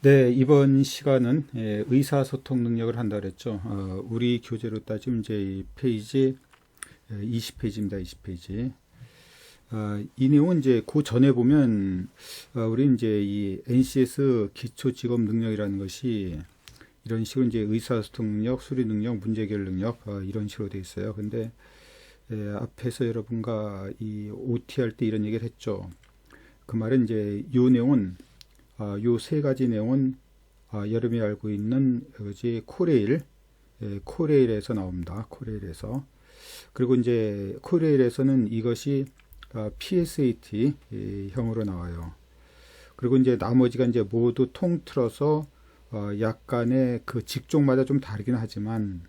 네, 이번 시간은 의사소통 능력을 한다 그랬죠. 우리 교재로 따지면 이제 이 페이지 20페이지입니다. 20페이지. 이 내용은 이제 그 전에 보면 우리 이제 이 NCS 기초 직업 능력이라는 것이 이런 식으로 이제 의사소통 능력, 수리 능력, 문제 해결 능력 이런 식으로 돼 있어요. 근데 앞에서 여러분과 이 OT 할 때 이런 얘기를 했죠. 그 말은 이제 요 내용은 요 세 가지 내용은 여러분이 알고 있는 코레일, 코레일에서 나옵니다. 코레일에서. 그리고 이제 코레일에서는 이것이 PSAT 형으로 나와요. 그리고 이제 나머지가 이제 모두 통틀어서 약간의 그 직종마다 좀 다르긴 하지만,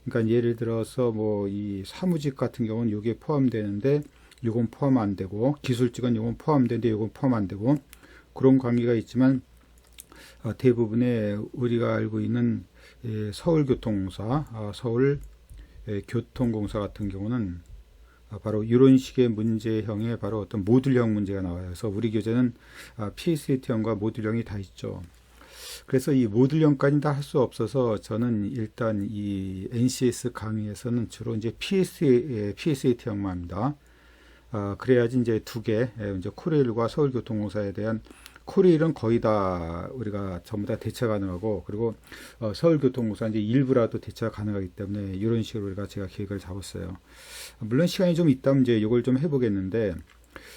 그러니까 예를 들어서 뭐 이 사무직 같은 경우는 이게 포함되는데 이건 포함 안 되고, 기술직은 이건 포함되는데 이건 포함 안 되고, 그런 관계가 있지만 대부분의 우리가 알고 있는 서울교통공사, 서울교통공사 같은 경우는 바로 이런 식의 문제형의 바로 어떤 모듈형 문제가 나와요. 그래서 우리 교재는 PSAT형과 모듈형이 다 있죠. 그래서 이 모듈형까지는 다 할 수 없어서 저는 일단 이 NCS 강의에서는 주로 이제 PSAT형만 합니다. 그래야지 이제 두 개, 이제 코레일과 서울교통공사에 대한, 코레일은 거의 다 우리가 전부 다 대체 가능하고, 그리고 서울교통공사 이제 일부라도 대체가 가능하기 때문에 이런 식으로 우리가 제가 계획을 잡았어요. 물론 시간이 좀 있다면 이제 이걸 좀 해보겠는데,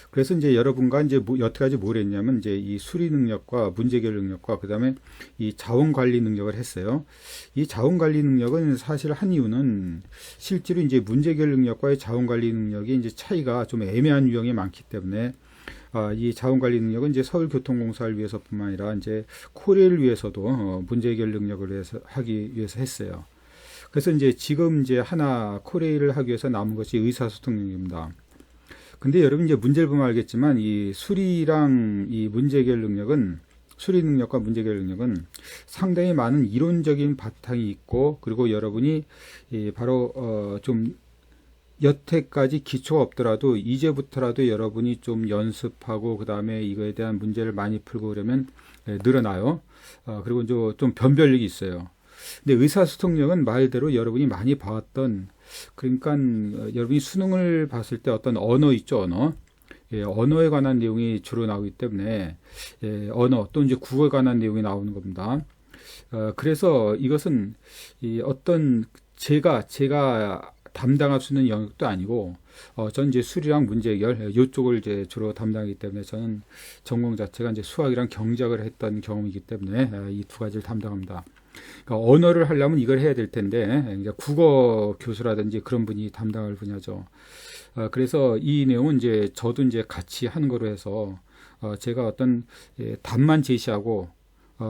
그래서 이제 여러분과 이제 여태까지 뭘 했냐면 이제 이 수리 능력과 문제 해결 능력과 그다음에 이 자원 관리 능력을 했어요. 이 자원 관리 능력은 사실 한 이유는 실제로 이제 문제 해결 능력과의 자원 관리 능력이 이제 차이가 좀 애매한 유형이 많기 때문에 이 자원 관리 능력은 이제 서울교통공사를 위해서뿐만 아니라 이제 코레일을 위해서도 문제 해결 능력을 하기 위해서 했어요. 그래서 이제 지금 이제 하나 코레일을 하기 위해서 남은 것이 의사소통 능력입니다. 근데 여러분 이제 문제를 보면 알겠지만 이 수리랑 이 문제 해결 능력은, 수리 능력과 문제 해결 능력은 상당히 많은 이론적인 바탕이 있고, 그리고 여러분이 바로 좀 여태까지 기초가 없더라도 이제부터라도 여러분이 좀 연습하고 그 다음에 이거에 대한 문제를 많이 풀고 그러면 늘어나요. 그리고 좀 변별력이 있어요. 근데 의사소통력은 말대로 여러분이 많이 봐왔던, 그러니까 여러분이 수능을 봤을 때 어떤 언어 있죠, 언어. 언어에 관한 내용이 주로 나오기 때문에 언어 또 이제 국어에 관한 내용이 나오는 겁니다. 그래서 이것은 어떤 제가 담당할 수 있는 영역도 아니고, 전 이제 수리랑 문제 해결 이쪽을 이제 주로 담당하기 때문에 저는 전공 자체가 이제 수학이랑 경제학을 했던 경험이기 때문에 이 두 가지를 담당합니다. 그러니까 언어를 하려면 이걸 해야 될 텐데 이제 국어 교수라든지 그런 분이 담당할 분야죠. 그래서 이 내용은 이제 저도 이제 같이 하는 거로 해서 제가 어떤 답만 제시하고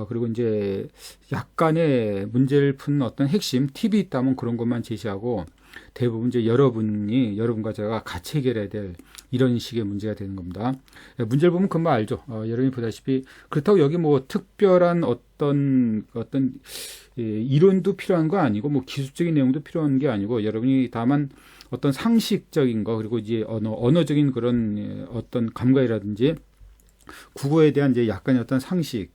그리고 이제 약간의 문제를 푸는 어떤 핵심 팁이 있다면 그런 것만 제시하고, 대부분 이제 여러분과 제가 같이 해결해야 될 이런 식의 문제가 되는 겁니다. 문제를 보면 금방 알죠. 여러분이 보다시피 그렇다고 여기 뭐 특별한 어떤 이론도 필요한 거 아니고 뭐 기술적인 내용도 필요한 게 아니고, 여러분이 다만 어떤 상식적인 거, 그리고 이제 언어적인 그런 어떤 감각이라든지 국어에 대한 이제 약간의 어떤 상식,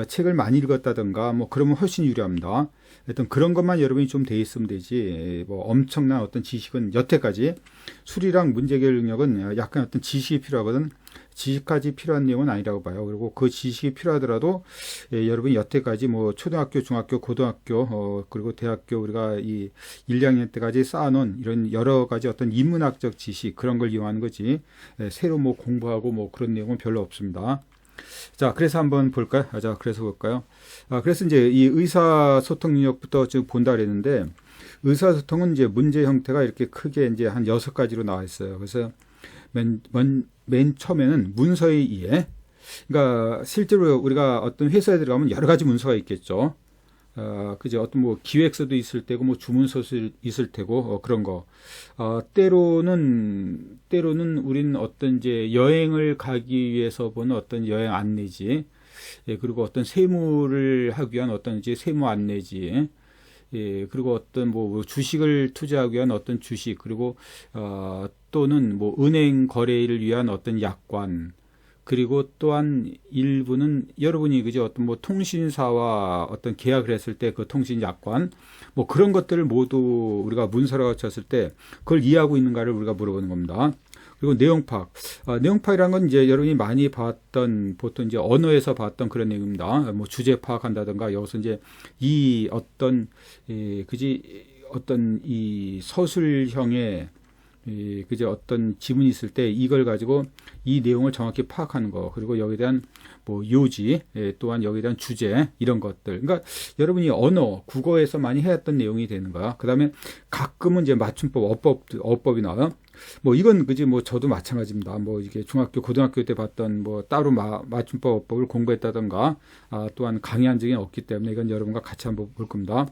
책을 많이 읽었다든가 뭐 그러면 훨씬 유리합니다. 어떤 그런 것만 여러분이 좀 돼 있으면 되지, 뭐 엄청난 어떤 지식은 여태까지 수리랑 문제 해결 능력은 약간 어떤 지식이 필요하거든. 지식까지 필요한 내용은 아니라고 봐요. 그리고 그 지식이 필요하더라도 여러분이 여태까지 뭐 초등학교, 중학교, 고등학교 그리고 대학교 우리가 이 1, 2학년 때까지 쌓아놓은 이런 여러 가지 어떤 인문학적 지식, 그런 걸 이용하는 거지 새로 뭐 공부하고 뭐 그런 내용은 별로 없습니다. 자, 그래서 한번 볼까요? 자, 그래서 볼까요? 그래서 이제 이 의사소통 능력부터 지금 본다 그랬는데, 의사소통은 이제 문제 형태가 이렇게 크게 이제 한 6가지로 나와 있어요. 그래서 맨 처음에는 문서의 이해. 그러니까 실제로 우리가 어떤 회사에 들어가면 여러 가지 문서가 있겠죠. 그죠? 어떤 뭐 기획서도 있을 테고, 뭐 주문서도 있을 테고, 그런 거. 때로는 우리는 어떤 이제 여행을 가기 위해서 보는 어떤 여행 안내지, 그리고 어떤 세무를 하기 위한 어떤 이제 세무 안내지, 그리고 어떤 뭐 주식을 투자하기 위한 어떤 주식, 그리고 또는 뭐 은행 거래를 위한 어떤 약관, 그리고 또한 일부는 여러분이 그죠 어떤 뭐 통신사와 어떤 계약을 했을 때 그 통신 약관 뭐 그런 것들을 모두 우리가 문서로 쳤을 때 그걸 이해하고 있는가를 우리가 물어보는 겁니다. 그리고 내용 파악. 내용 파악이라는 건 이제 여러분이 많이 봤던 보통 이제 언어에서 봤던 그런 내용입니다. 뭐 주제 파악한다든가 여기서 이제 이 어떤 어떤 이 서술형의 그저 어떤 지문이 있을 때 이걸 가지고 이 내용을 정확히 파악하는 거 그리고 여기에 대한 뭐 요지 또한 여기에 대한 주제 이런 것들 그러니까 여러분이 언어 국어에서 많이 해왔던 내용이 되는 거야. 그 다음에 가끔은 이제 맞춤법 어법이 나와요. 뭐 이건 그지 뭐 저도 마찬가지입니다. 뭐 이게 중학교 고등학교 때 봤던 뭐 따로 맞춤법 어법을 공부했다던가 또한 강의한 적이 없기 때문에 이건 여러분과 같이 한번 볼 겁니다.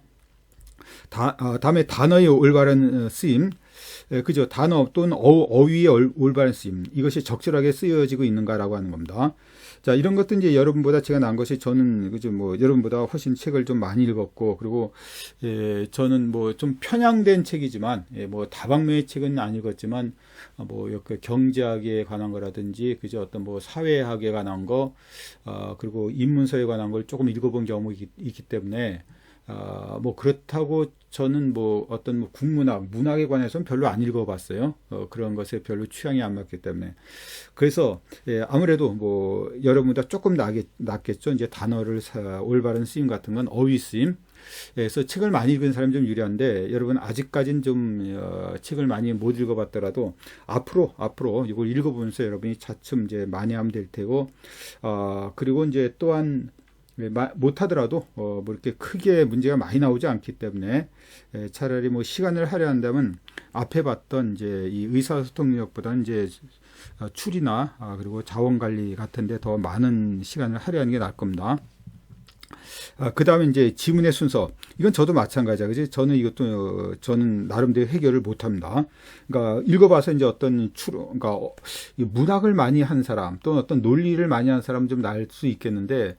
다음에 단어의 올바른 쓰임, 그죠? 단어 또는 어휘의 올바른 쓰임, 이것이 적절하게 쓰여지고 있는가라고 하는 겁니다. 자, 이런 것도 이제 여러분보다 제가 난 것이 저는 그죠? 뭐 여러분보다 훨씬 책을 좀 많이 읽었고, 그리고 저는 뭐 좀 편향된 책이지만, 뭐 다방면의 책은 안 읽었지만, 뭐 이렇게 경제학에 관한 거라든지, 그죠? 어떤 뭐 사회학에 관한 거, 그리고 인문서에 관한 걸 조금 읽어본 경험이 있기 때문에. 뭐 그렇다고 저는 뭐 어떤 뭐 국문학, 문학에 관해서는 별로 안 읽어봤어요. 그런 것에 별로 취향이 안 맞기 때문에. 그래서 아무래도 뭐 여러분보다 조금 낫겠죠. 이제 단어를 올바른 쓰임 같은 건 어휘 쓰임. 그래서 책을 많이 읽은 사람이 좀 유리한데 여러분 아직까지는 좀 책을 많이 못 읽어봤더라도 앞으로 이걸 읽어보면서 여러분이 차츰 이제 많이 하면 될 테고 그리고 이제 또한 못하더라도 뭐 이렇게 크게 문제가 많이 나오지 않기 때문에 차라리 뭐 시간을 할애한다면 앞에 봤던 이제 이 의사소통 능력보다는 이제 출이나 그리고 자원관리 같은데 더 많은 시간을 할애하는 게 나을 겁니다. 그 다음에 이제 지문의 순서. 이건 저도 마찬가지야. 그지? 저는 나름대로 해결을 못 합니다. 그러니까 읽어봐서 이제 그러니까 문학을 많이 한 사람, 또는 어떤 논리를 많이 한 사람 좀 날 수 있겠는데,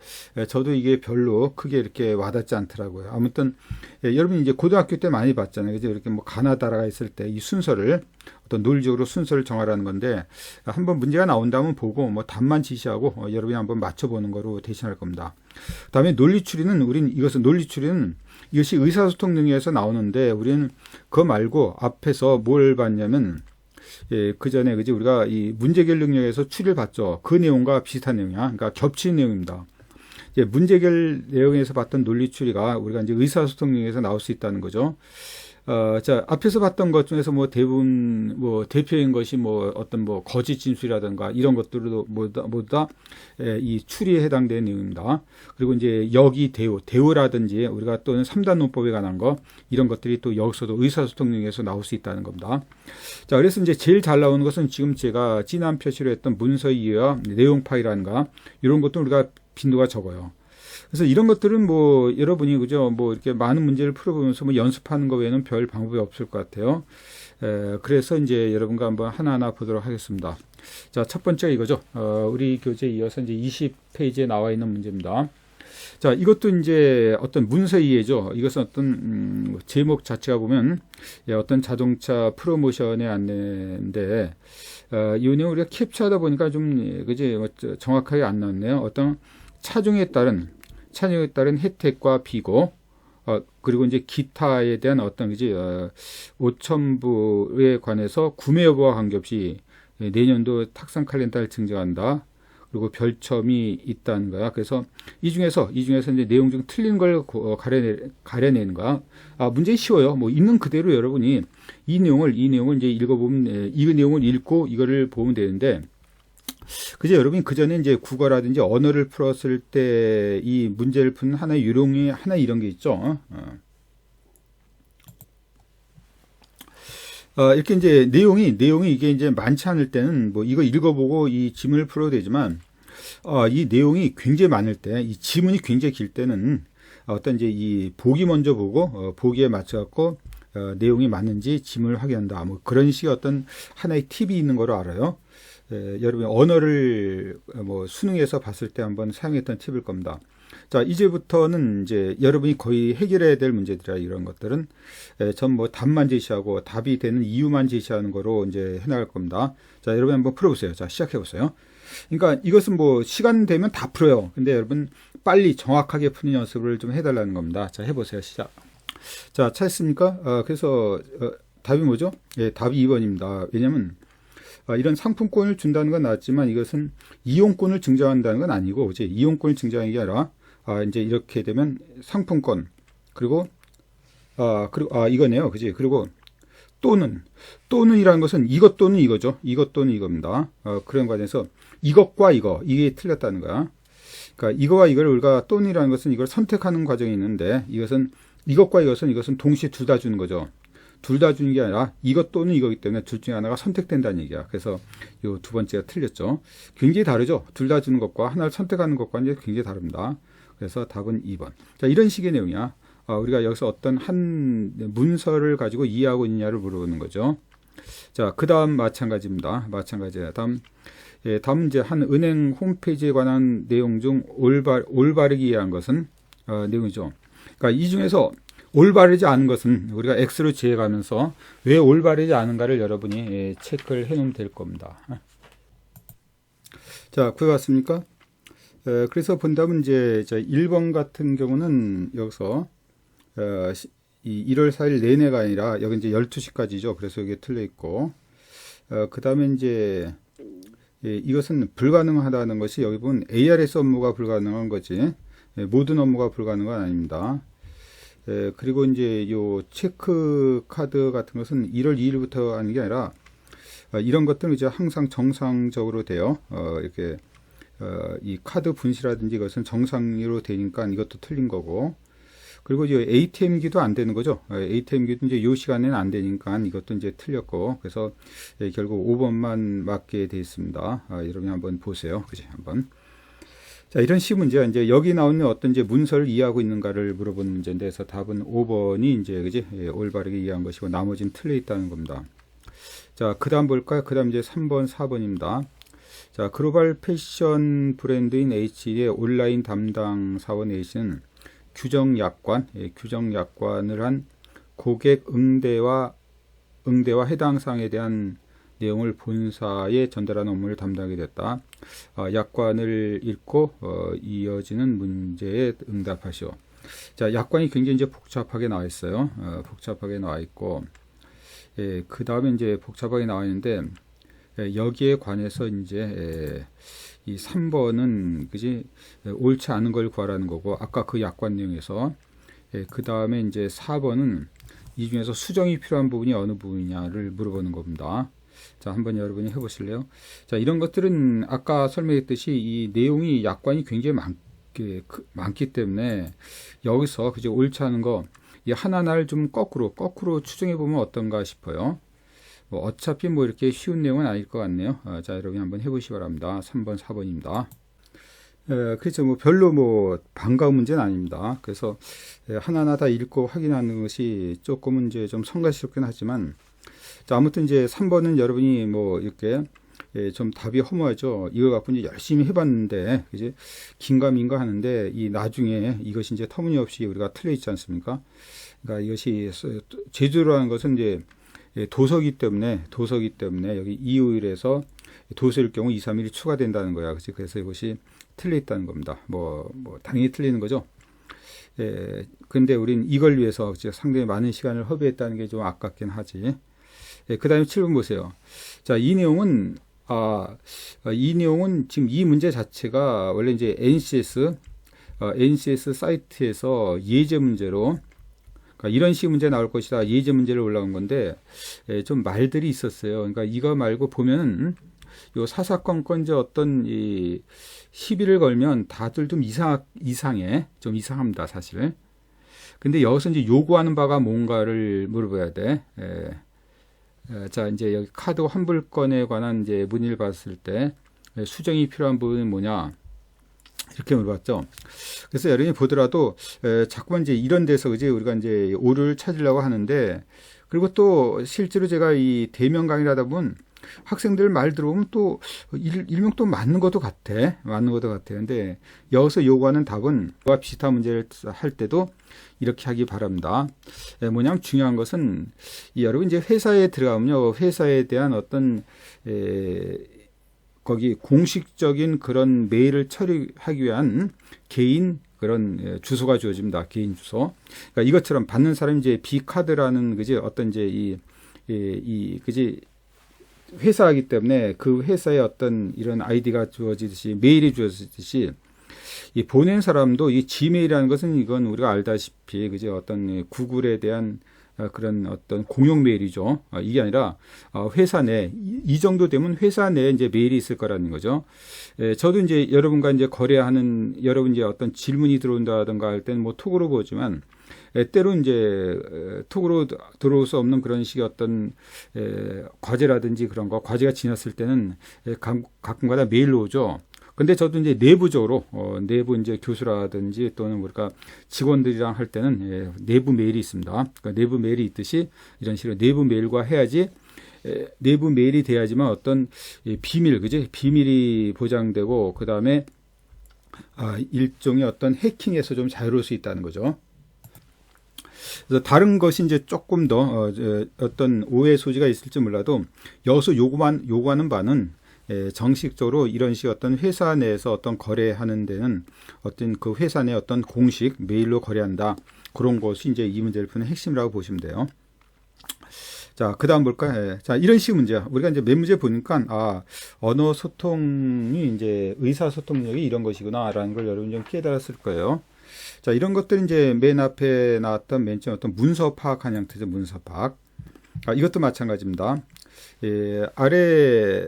저도 이게 별로 크게 이렇게 와닿지 않더라고요. 아무튼, 여러분이 이제 고등학교 때 많이 봤잖아요. 그죠? 이렇게 뭐 가나다라가 있을 때 이 순서를, 어떤 논리적으로 순서를 정하라는 건데, 한번 문제가 나온다면 보고, 뭐 답만 지시하고, 여러분이 한번 맞춰보는 거로 대신할 겁니다. 그 다음에 논리추리는 이것이 의사소통 능력에서 나오는데 우리는 그거 말고 앞에서 뭘 봤냐면 그 전에 그지 우리가 이 문제결 능력에서 추리를 봤죠. 그 내용과 비슷한 내용이야. 그러니까 겹치는 내용입니다. 이제 문제결 내용에서 봤던 논리추리가 우리가 이제 의사소통 능력에서 나올 수 있다는 거죠. 자, 앞에서 봤던 것 중에서 뭐 대부분, 뭐 대표인 것이 뭐 어떤 뭐 거짓 진술이라든가 이런 것들도 모두 다 이 추리에 해당되는 내용입니다. 그리고 이제 역이 대우라든지 우리가 또는 3단 논법에 관한 거 이런 것들이 또 여기서도 의사소통 능력에서 나올 수 있다는 겁니다. 자, 그래서 이제 제일 잘 나오는 것은 지금 제가 진한 표시로 했던 문서 이해와 내용 파일이라든가 이런 것도 우리가 빈도가 적어요. 그래서 이런 것들은 뭐 여러분이 그죠 뭐 이렇게 많은 문제를 풀어보면서 뭐 연습하는 거 외에는 별 방법이 없을 것 같아요. 그래서 이제 여러분과 한번 하나하나 보도록 하겠습니다. 자, 첫 번째 이거죠. 우리 교재에 이어서 이제 20페이지에 나와 있는 문제입니다. 자, 이것도 이제 어떤 문서 이해죠. 이것은 어떤 제목 자체가 보면 어떤 자동차 프로모션의 안내인데 이 내용 우리가 캡처하다 보니까 좀 그지 정확하게 안 나왔네요. 어떤 차종에 따른 혜택과 비고, 그리고 이제 기타에 대한 어떤, 그지, 오천부에 관해서 구매 여부와 관계없이 내년도 탁상 칼렌더를 증정한다. 그리고 별점이 있다는 거야. 그래서 이 중에서 이제 내용 중 틀린 걸 가려내는 거야. 문제 쉬워요. 뭐 있는 그대로 여러분이 이 내용을 이제 읽어보면, 이 내용을 읽고 이거를 보면 되는데, 그죠? 여러분이 그 전에 이제 국어라든지 언어를 풀었을 때 이 문제를 푸는 하나의 요령이 하나 이런 게 있죠. 이렇게 이제 내용이 이게 이제 많지 않을 때는 뭐 이거 읽어보고 이 지문을 풀어도 되지만, 이 내용이 굉장히 많을 때, 이 지문이 굉장히 길 때는 어떤 이제 이 보기 먼저 보고, 보기에 맞춰갖고, 내용이 맞는지 지문을 확인한다. 뭐 그런 식의 어떤 하나의 팁이 있는 거로 알아요. 여러분이 언어를 뭐 수능에서 봤을 때 한번 사용했던 팁일 겁니다. 자, 이제부터는 이제 여러분이 거의 해결해야 될 문제들이라 이런 것들은 전 뭐 답만 제시하고 답이 되는 이유만 제시하는 거로 이제 해나갈 겁니다. 자, 여러분 한번 풀어보세요. 자, 시작해 보세요. 그러니까 이것은 뭐 시간 되면 다 풀어요. 근데 여러분 빨리 정확하게 푸는 연습을 좀 해달라는 겁니다. 자, 해보세요. 시작. 자, 찾았습니까? 그래서 답이 뭐죠? 예, 답이 2번입니다. 왜냐면 이런 상품권을 준다는 건 맞지만 이것은 이용권을 증정한다는 건 아니고, 이제 이용권을 증정하는 게 아니라 이제 이렇게 되면 상품권 그리고 이거네요, 그지? 그리고 또는이라는 것은 이것 또는 이거죠. 이것 또는 이겁니다. 그런 과정에서 이것과 이게 틀렸다는 거야. 그러니까 이거와 이걸 우리가 또는이라는 것은 이걸 선택하는 과정이 있는데 이것은 이것과 이것은 동시에 둘 다 주는 거죠. 둘 다 주는 게 아니라 이것 또는 이거기 때문에 둘 중에 하나가 선택된다는 얘기야. 그래서 이 두 번째가 틀렸죠. 굉장히 다르죠. 둘 다 주는 것과 하나를 선택하는 것과 이제 굉장히 다릅니다. 그래서 답은 2번. 자, 이런 식의 내용이야. 우리가 여기서 어떤 한 문서를 가지고 이해하고 있느냐를 물어보는 거죠. 자, 그 다음 마찬가지입니다. 마찬가지야. 다음 이제 한 은행 홈페이지에 관한 내용 중 올바르게 이해한 것은 내용이죠. 그러니까 이 중에서 올바르지 않은 것은 우리가 X로 지어가면서 왜 올바르지 않은가를 여러분이 체크를 해 놓으면 될 겁니다. 자, 그거 같습니까? 그래서 본다면 이제 1번 같은 경우는 여기서 이 1월 4일 내내가 아니라 여기 이제 12시까지죠. 그래서 이게 틀려 있고, 그 다음에 이제 이것은 불가능하다는 것이 여기 보면 ARS 업무가 불가능한 거지, 모든 업무가 불가능한 건 아닙니다. 그리고 이제 요 체크 카드 같은 것은 1월 2일부터 하는 게 아니라 이런 것들은 이제 항상 정상적으로 돼요. 이렇게 이 카드 분실이라든지 이것은 정상으로 되니까 이것도 틀린 거고, 그리고 이제 ATM기도 안 되는 거죠. ATM기도 이제 요 시간에는 안 되니까 이것도 이제 틀렸고, 그래서 결국 5번만 맞게 돼 있습니다. 여러분이 한번 보세요. 그지? 한번. 자, 이런 식 문제가 이제 여기 나오는 어떤 이제 문서를 이해하고 있는가를 물어보는 문제인데, 그래서 답은 5번이 이제 그지? 올바르게 이해한 것이고 나머지는 틀려 있다는 겁니다. 자, 그다음 볼까요? 그다음 이제 3번, 4번입니다. 자, 글로벌 패션 브랜드인 H의 온라인 담당 사원 H는 규정 약관을 한 고객 응대와 해당 사항에 대한 내용을 본사에 전달하는 업무를 담당하게 됐다. 약관을 읽고 이어지는 문제에 응답하시오. 자, 약관이 굉장히 이제 복잡하게 나와 있어요. 복잡하게 나와 있고, 그 다음에 이제 복잡하게 나와 있는데, 여기에 관해서 이제 이 3번은 그지, 옳지 않은 걸 구하라는 거고, 아까 그 약관 내용에서, 그 다음에 이제 4번은 이 중에서 수정이 필요한 부분이 어느 부분이냐를 물어보는 겁니다. 자, 한번 여러분이 해보실래요? 자, 이런 것들은 아까 설명했듯이 이 내용이 약관이 굉장히 많기 때문에 여기서 그죠, 옳지 않은 거 이 하나하나를 좀 거꾸로 추정해 보면 어떤가 싶어요. 어차피 뭐 이렇게 쉬운 내용은 아닐 것 같네요. 자, 여러분 한번 해보시기 바랍니다. 3번, 4번입니다. 그렇죠. 뭐 별로 뭐 반가운 문제는 아닙니다. 그래서 하나하나 다 읽고 확인하는 것이 조금은 이제 좀 성가시럽긴 하지만, 자, 아무튼 이제 3번은 여러분이 뭐 이렇게 좀 답이 허무하죠. 이거 갖고 이제 열심히 해봤는데, 이제 긴가민가 하는데 이 나중에 이것이 이제 터무니없이 우리가 틀려 있지 않습니까? 그러니까 이것이 제주도라는 것은 이제 도서기 때문에 여기 2호일에서 도서일 경우 2, 3일이 추가된다는 거야. 그치? 그래서 이것이 틀려 있다는 겁니다. 뭐 당연히 틀리는 거죠. 근데 우린 이걸 위해서 상당히 많은 시간을 허비했다는 게 좀 아깝긴 하지. 그 다음에 7번 보세요. 자, 이 내용은 지금 이 문제 자체가 원래 이제 NCS 사이트에서 예제 문제로, 그러니까 이런 식의 문제 나올 것이다, 예제 문제를 올라온 건데, 좀 말들이 있었어요. 그러니까 이거 말고 보면은 요 사사건건 이제 어떤 이 시비를 걸면 다들 좀 이상해. 좀 이상합니다, 사실. 근데 여기서 이제 요구하는 바가 뭔가를 물어봐야 돼. 자, 이제 여기 카드 환불권에 관한 이제 문의를 받았을 때 수정이 필요한 부분은 뭐냐, 이렇게 물어봤죠. 그래서 여러분이 보더라도 자꾸만 이제 이런 데서 그지, 우리가 이제 오류를 찾으려고 하는데, 그리고 또 실제로 제가 이 대면 강의를 하다 보면 학생들 말 들어보면 또 일명 또 맞는 것도 같아. 맞는 것도 같아. 근데 여기서 요구하는 답은 그와 비슷한 문제를 할 때도 이렇게 하기 바랍니다. 뭐냐면 중요한 것은 여러분 이제 회사에 들어가면요. 회사에 대한 어떤 거기 공식적인 그런 메일을 처리하기 위한 개인 그런 주소가 주어집니다. 개인 주소. 그러니까 이것처럼 받는 사람이 이제 B카드라는 그지 어떤 이제 이 그지 회사이기 때문에 그 회사의 어떤 이런 아이디가 주어지듯이 메일이 주어지듯이 이 보낸 사람도 이 지메일이라는 것은 이건 우리가 알다시피 그지 어떤 구글에 대한 그런 어떤 공용 메일이죠. 이게 아니라 회사 내 이 정도 되면 회사 내에 이제 메일이 있을 거라는 거죠. 저도 이제 여러분과 이제 거래하는 여러분 이제 어떤 질문이 들어온다든가 할 때는 뭐 톡으로 보지만 때로 이제 톡으로 들어올 수 없는 그런 식의 어떤 과제라든지 그런 거 과제가 지났을 때는 가끔가다 메일로 오죠. 근데 저도 이제 내부적으로 내부 이제 교수라든지 또는 우리가 직원들이랑 할 때는 내부 메일이 있습니다. 그러니까 내부 메일이 있듯이 이런 식으로 내부 메일과 해야지 내부 메일이 돼야지만 어떤 비밀, 그지? 비밀이 보장되고 그 다음에 일종의 어떤 해킹에서 좀 자유로울 수 있다는 거죠. 그래서 다른 것이 이제 조금 더 어떤 오해 소지가 있을지 몰라도 여기서 요구하는 바는 정식적으로 이런 식 어떤 회사 내에서 어떤 거래하는 데는 어떤 그 회사 내 어떤 공식 메일로 거래한다. 그런 것이 이제 이 문제를 푸는 핵심이라고 보시면 돼요. 자, 그 다음 볼까요? 자, 이런 식 문제야. 우리가 이제 맨 문제 보니까, 언어 소통이 이제 의사소통 능력이 이런 것이구나, 라는 걸 여러분 좀 깨달았을 거예요. 자, 이런 것들이 이제 맨 앞에 나왔던 맨 처음 어떤 문서 파악한 형태죠, 문서 파악. 이것도 마찬가지입니다. 아래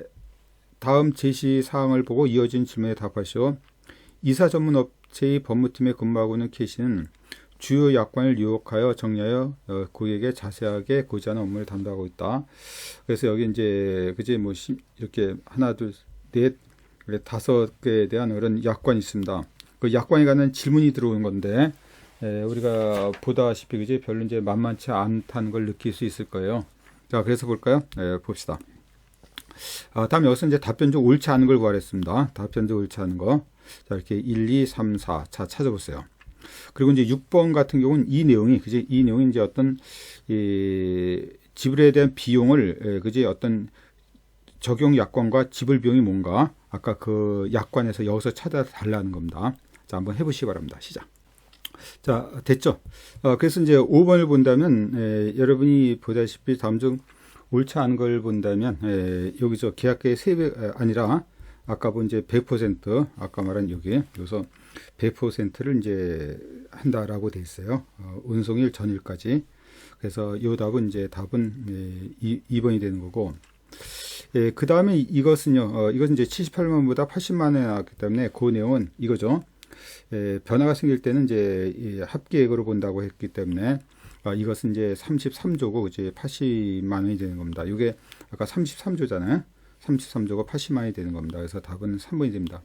다음 제시 사항을 보고 이어진 질문에 답하시오. 이사 전문 업체의 법무팀에 근무하고 있는 K씨는 주요 약관을 유혹하여 정리하여 고객에게 자세하게 고지하는 업무를 담당하고 있다. 그래서 여기 이제 그지 뭐 이렇게 하나 둘 넷 다섯 개에 대한 그런 약관이 있습니다. 그 약관에 관한 질문이 들어오는 건데 우리가 보다시피 그지 별로 이제 만만치 않다는 걸 느낄 수 있을 거예요. 자, 그래서 볼까요? 봅시다. 다음 여기서 이제 답변 중 옳지 않은 걸 구하랬습니다. 답변 중 옳지 않은 거. 자, 이렇게 1, 2, 3, 4. 자, 찾아보세요. 그리고 이제 6번 같은 경우는 이 내용이, 그지? 이 내용이 이제 어떤, 지불에 대한 비용을, 그지? 어떤 적용 약관과 지불 비용이 뭔가, 아까 그 약관에서 여기서 찾아달라는 겁니다. 자, 한번 해보시기 바랍니다. 시작. 자, 됐죠? 그래서 이제 5번을 본다면, 여러분이 보다시피 다음 중 옳지 않은 걸 본다면, 여기서 계약계의 세배, 아니라, 아까 본 이제 100%, 아까 말한 여기서 100%를 이제 한다라고 돼 있어요. 운송일 전일까지. 그래서 이 답은 이제 답은 2번이 되는 거고. 그 다음에 이것은요, 이것은 이제 78만보다 80만에 나왔기 때문에 그 내용은 이거죠. 변화가 생길 때는 이제 합계액으로 본다고 했기 때문에 이것은 이제 33조고 이제 80만 원이 되는 겁니다. 이게 아까 33조잖아요. 33조가 80만이 되는 겁니다. 그래서 답은 3번이 됩니다.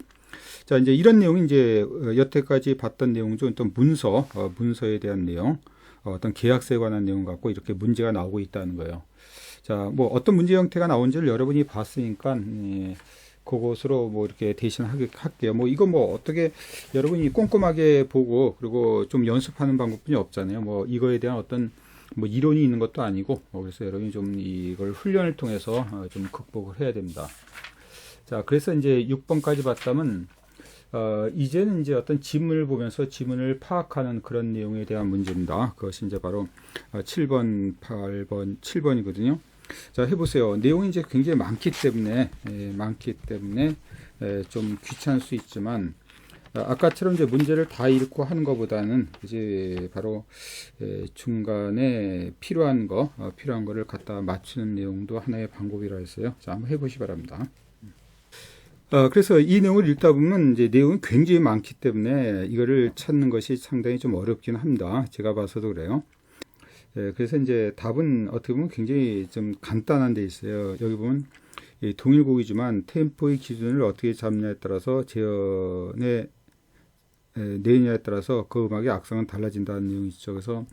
자, 이제 이런 내용이 이제 여태까지 봤던 내용 중 어떤 문서에 대한 내용, 어떤 계약서에 관한 내용 갖고 이렇게 문제가 나오고 있다는 거예요. 자, 뭐 어떤 문제 형태가 나온지를 여러분이 봤으니까 그것으로 뭐 이렇게 대신 할게요. 뭐 이거 뭐 어떻게 여러분이 꼼꼼하게 보고 그리고 좀 연습하는 방법뿐이 없잖아요. 뭐 이거에 대한 어떤 뭐 이론이 있는 것도 아니고 그래서 여러분이 좀 이걸 훈련을 통해서 좀 극복을 해야 됩니다. 자, 그래서 이제 6번까지 봤다면 이제는 이제 어떤 지문을 보면서 지문을 파악하는 그런 내용에 대한 문제입니다. 그것이 이제 바로 7번, 8번, 7번이거든요. 자, 해보세요. 내용이 이제 굉장히 많기 때문에 좀 귀찮을 수 있지만 아까처럼 이제 문제를 다 읽고 하는 것보다는 이제 바로 중간에 필요한 거를 갖다 맞추는 내용도 하나의 방법이라 했어요. 자, 한번 해보시기 바랍니다. 그래서 이 내용을 읽다 보면 이제 내용이 굉장히 많기 때문에 이거를 찾는 것이 상당히 좀 어렵긴 합니다. 제가 봐서도 그래요. 그래서 이제 답은 어떻게 보면 굉장히 좀 간단한 데 있어요. 여기 보면 동일곡이지만 템포의 기준을 어떻게 잡느냐에 따라서 재현의 내느냐에 따라서 그 음악의 악상은 달라진다는 내용이 있죠. 그래서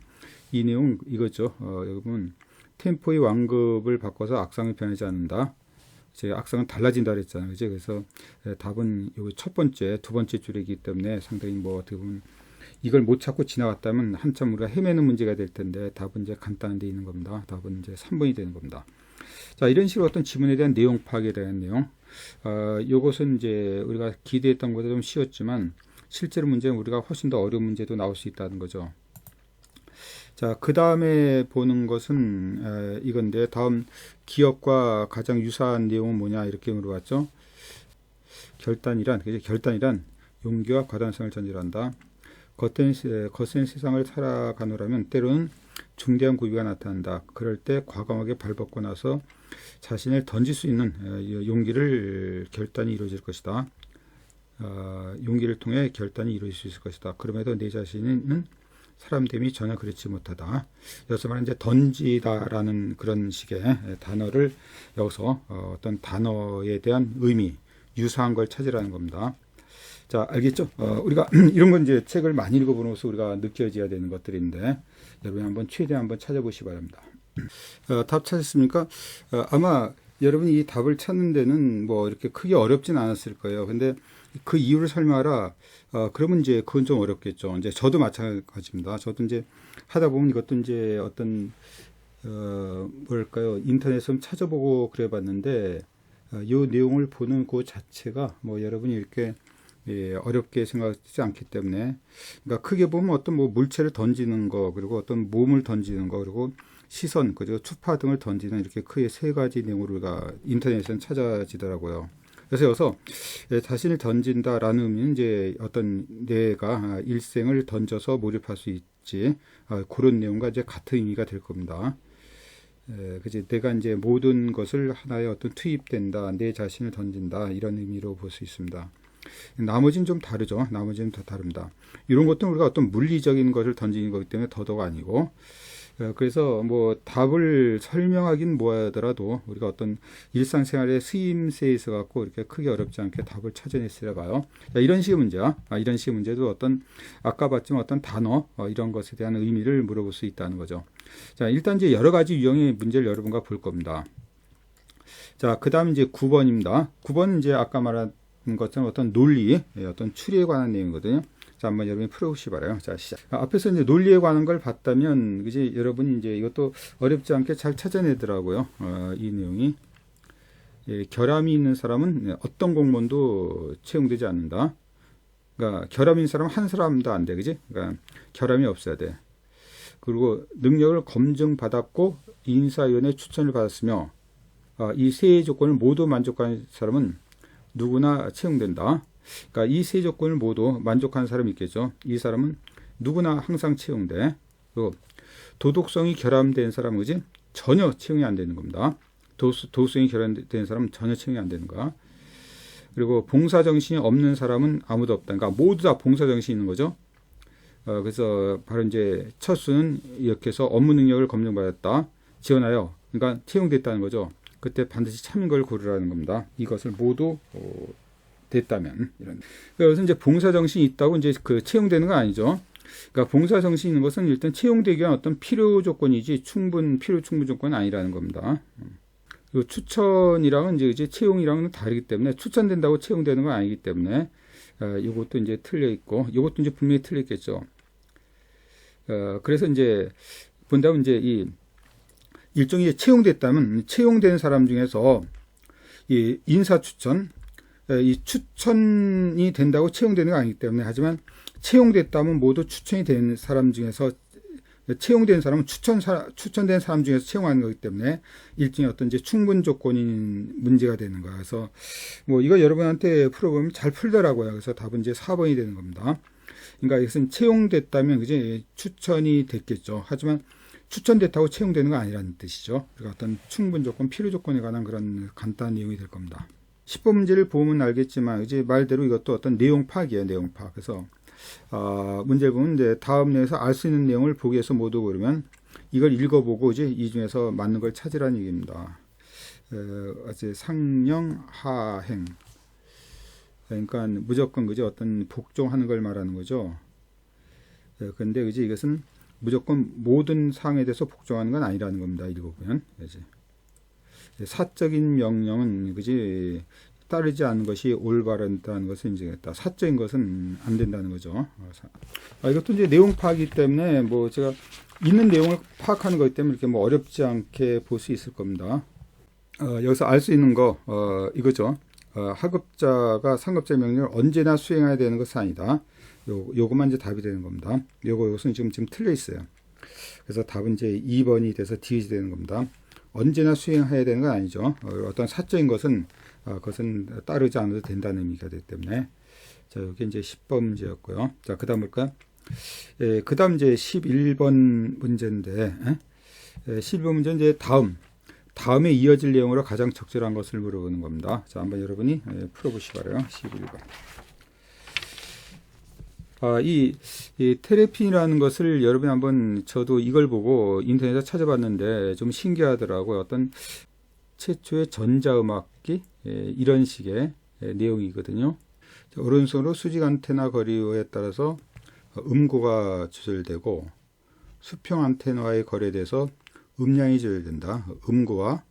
이 내용 이거죠. 여기 보면 템포의 완급을 바꿔서 악상이 변하지 않는다. 제 악성은 달라진다 그랬잖아요. 그죠? 그래서 답은 요 첫 번째, 두 번째 줄이기 때문에 상당히 뭐 어떻게 보면 이걸 못 찾고 지나갔다면 한참 우리가 헤매는 문제가 될 텐데 답은 이제 간단한 데 있는 겁니다. 답은 이제 3번이 되는 겁니다. 자, 이런 식으로 어떤 지문에 대한 내용 파악에 대한 내용. 요것은 이제 우리가 기대했던 것보다 좀 쉬웠지만 실제로 문제는 우리가 훨씬 더 어려운 문제도 나올 수 있다는 거죠. 자, 그 다음에 보는 것은 이건데, 다음 기업과 가장 유사한 내용은 뭐냐 이렇게 물어봤죠. 결단이란 용기와 과단성을 전제한다. 거센 세상을 살아가노라면 때로는 중대한 고비가 나타난다. 그럴 때 과감하게 발벗고 나서 자신을 던질 수 있는 결단이 이루어질 것이다. 용기를 통해 결단이 이루어질 수 있을 것이다. 그럼에도 내 자신은 사람됨이 전혀 그렇지 못하다. 여기서 말하는 이제 던지다라는 그런 식의 단어를 여기서 어떤 단어에 대한 의미, 유사한 걸 찾으라는 겁니다. 자, 알겠죠? 우리가 이런 건 이제 책을 많이 읽어보면서 우리가 느껴져야 되는 것들인데 여러분이 한번 최대한 한번 찾아보시기 바랍니다. 답 찾았습니까? 아마 여러분이 이 답을 찾는 데는 뭐 이렇게 크게 어렵진 않았을 거예요. 근데 그 이유를 설명하라. 그러면 이제 그건 좀 어렵겠죠. 이제 저도 마찬가지입니다. 저도 이제 하다 보면 이것도 이제 어떤 뭐랄까요, 인터넷에 찾아보고 그래봤는데 이 내용을 보는 그 자체가 뭐 여러분이 이렇게 어렵게 생각하지 않기 때문에, 그러니까 크게 보면 어떤 뭐 물체를 던지는 거, 그리고 어떤 몸을 던지는 거, 그리고 시선, 그리고 투파 등을 던지는 이렇게 크게 세 가지 내용으로 우리가 인터넷에는 찾아지더라고요. 그래서 여기서 자신을 던진다라는 의미는 이제 어떤 내가 일생을 던져서 몰입할 수 있지, 그런 내용과 이제 같은 의미가 될 겁니다. 그치, 내가 이제 모든 것을 하나의 어떤 투입된다, 내 자신을 던진다, 이런 의미로 볼 수 있습니다. 나머지는 좀 다르죠. 나머지는 더 다릅니다. 이런 것도 우리가 어떤 물리적인 것을 던지는 거기 때문에 더더욱 아니고, 그래서 뭐 답을 설명하긴 뭐하더라도 우리가 어떤 일상생활의 쓰임새에 있어 갖고 이렇게 크게 어렵지 않게 답을 찾아냈으려 봐요. 자, 이런 식의 문제야. 이런 식의 문제도 어떤 아까 봤지만 어떤 단어 이런 것에 대한 의미를 물어볼 수 있다는 거죠. 자, 일단 이제 여러 가지 유형의 문제를 여러분과 볼 겁니다. 자, 그다음 이제 9번입니다. 9번은 이제 아까 말한 것처럼 어떤 논리, 어떤 추리에 관한 내용이거든요. 자, 한번 여러분이 풀어보시기 바라요. 자, 시작. 앞에서 이제 논리에 관한 걸 봤다면, 그지? 여러분이 이제 이것도 어렵지 않게 잘 찾아내더라고요. 이 내용이. 결함이 있는 사람은 어떤 공무원도 채용되지 않는다. 그러니까 결함이 있는 사람은 한 사람도 안 돼. 그지? 그러니까 결함이 없어야 돼. 그리고 능력을 검증받았고 인사위원회 추천을 받았으며, 이 세 조건을 모두 만족한 사람은 누구나 채용된다. 그러니까 이 세 조건을 모두 만족하는 사람이 있겠죠. 이 사람은 누구나 항상 채용돼. 그리고 도덕성이 결함된 사람은 그지? 전혀 채용이 안 되는 겁니다. 도덕성이 결함된 사람은 전혀 채용이 안 되는 거야. 그리고 봉사정신이 없는 사람은 아무도 없다. 그러니까 모두 다 봉사정신이 있는 거죠. 그래서 바로 이제 첫 수는 이렇게 해서 업무 능력을 검증받았다. 지원하여. 그러니까 채용됐다는 거죠. 그때 반드시 참인 걸 고르라는 겁니다. 이것을 모두 됐다면 이런. 그래서 이제 봉사 정신이 있다고 이제 그 채용되는 건 아니죠. 그러니까 봉사 정신이 있는 것은 일단 채용되기 위한 어떤 필요 조건이지 필요 충분 조건은 아니라는 겁니다. 그리고 추천이랑은 이제 채용이랑은 다르기 때문에 추천된다고 채용되는 건 아니기 때문에 이것도 이제 틀려 있고 이것도 이제 분명히 틀려 있겠죠. 그래서 이제 본다면 이제 이 일종의 채용됐다면 채용된 사람 중에서 이 인사 추천, 이 추천이 된다고 채용되는 거 아니기 때문에, 하지만 채용됐다면 모두 추천이 된 사람 중에서 채용된 사람은 추천된 사람 중에서 채용하는 거기 때문에 일종의 어떤 이제 충분 조건인 문제가 되는 거야. 그래서 뭐 이거 여러분한테 풀어보면 잘 풀더라고요. 그래서 답은 이제 4번이 되는 겁니다. 그러니까 이것은 채용됐다면 그지 추천이 됐겠죠. 하지만 추천됐다고 채용되는 건 아니라는 뜻이죠. 그러니까 어떤 충분 조건, 필요 조건에 관한 그런 간단한 내용이 될 겁니다. 10번 문제를 보면 알겠지만 이제 말대로 이것도 어떤 내용 파악이에요. 내용 파악. 그래서 문제를 보면 이제 다음 내용에서 알 수 있는 내용을 보기에서 모두 고르면 이걸 읽어보고 이제 이 중에서 맞는 걸 찾으라는 얘기입니다. 어제 상령 하행. 그러니까 무조건 그죠 어떤 복종하는 걸 말하는 거죠. 그런데 그지 이것은 무조건 모든 사항에 대해서 복종하는 건 아니라는 겁니다. 읽어보면 이제. 사적인 명령은 그지 따르지 않는 것이 올바르다는 것을 인정했다. 사적인 것은 안 된다는 거죠. 이것도 이제 내용 파악이기 때문에 뭐 제가 있는 내용을 파악하는 거기 때문에 이렇게 뭐 어렵지 않게 볼 수 있을 겁니다. 여기서 알 수 있는 거 이거죠. 하급자가 상급자 명령을 언제나 수행해야 되는 것은 아니다. 요것만 이제 답이 되는 겁니다. 요것은 지금 틀려 있어요. 그래서 답은 이제 2번이 돼서 D이 되는 겁니다. 언제나 수행해야 되는 건 아니죠. 어떤 사적인 것은 그것은 따르지 않아도 된다는 의미가 되기 때문에. 자, 여기 이제 10번 문제였고요. 자, 그 다음 볼까요? 그 다음 이제 11번 문제인데, 11번 문제는 이제 다음에 이어질 내용으로 가장 적절한 것을 물어보는 겁니다. 자, 한번 여러분이 풀어보시기 바라요. 11번. 이 테레핀이라는 것을 여러분이 한번 저도 이걸 보고 인터넷에 찾아봤는데 좀 신기하더라고요. 어떤 최초의 전자음악기 이런 식의 내용이거든요. 오른손으로 수직 안테나 거리에 따라서 음고가 조절되고 수평 안테나와의 거리에 대해서 음량이 조절된다. 음고와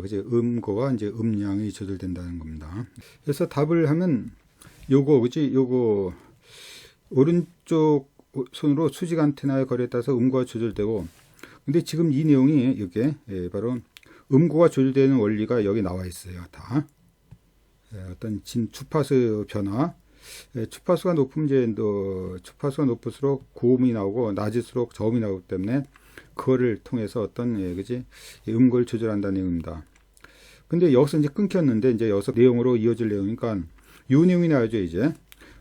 이제 음량이 조절된다는 겁니다. 그래서 답을 하면 요거 오른쪽 손으로 수직 안테나의 거리에 따라서 음고가 조절되고, 근데 지금 이 내용이 이게 바로 음고가 조절되는 원리가 여기 나와 있어요. 다 어떤 주파수 변화, 주파수가 높으면 이제 주파수가 높을수록 고음이 나오고 낮을수록 저음이 나오기 때문에 그거를 통해서 어떤 음고를 조절한다는 내용입니다. 근데 여기서 이제 끊겼는데 이제 여기서 내용으로 이어질 내용이니까 이 내용이 나와죠. 이제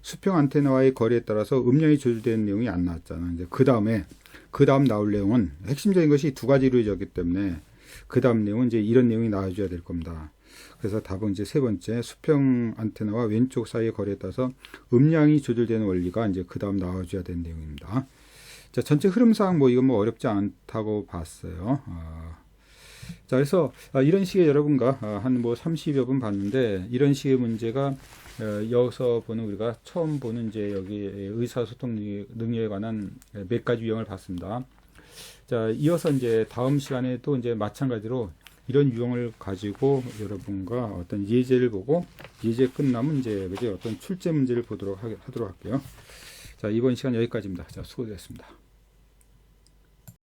수평 안테나와의 거리에 따라서 음량이 조절되는 내용이 안 나왔잖아. 이제 그 다음 나올 내용은 핵심적인 것이 두 가지로 이루어졌기 때문에 그 다음 내용은 이제 이런 내용이 나와줘야 될 겁니다. 그래서 답은 이제 세 번째 수평 안테나와 왼쪽 사이의 거리에 따라서 음량이 조절되는 원리가 이제 그 다음 나와줘야 되는 내용입니다. 자, 전체 흐름상 이건 어렵지 않다고 봤어요. 자, 그래서 이런 식의 여러분과 한 30여 분 봤는데 이런 식의 문제가 여기서 보는 우리가 처음 보는 이제 여기 의사소통 능력에 관한 몇 가지 유형을 봤습니다. 자, 이어서 이제 다음 시간에 또 이제 마찬가지로 이런 유형을 가지고 여러분과 어떤 예제를 보고 예제 끝나면 이제 어떤 출제 문제를 하도록 할게요. 자, 이번 시간 여기까지입니다. 자, 수고하셨습니다.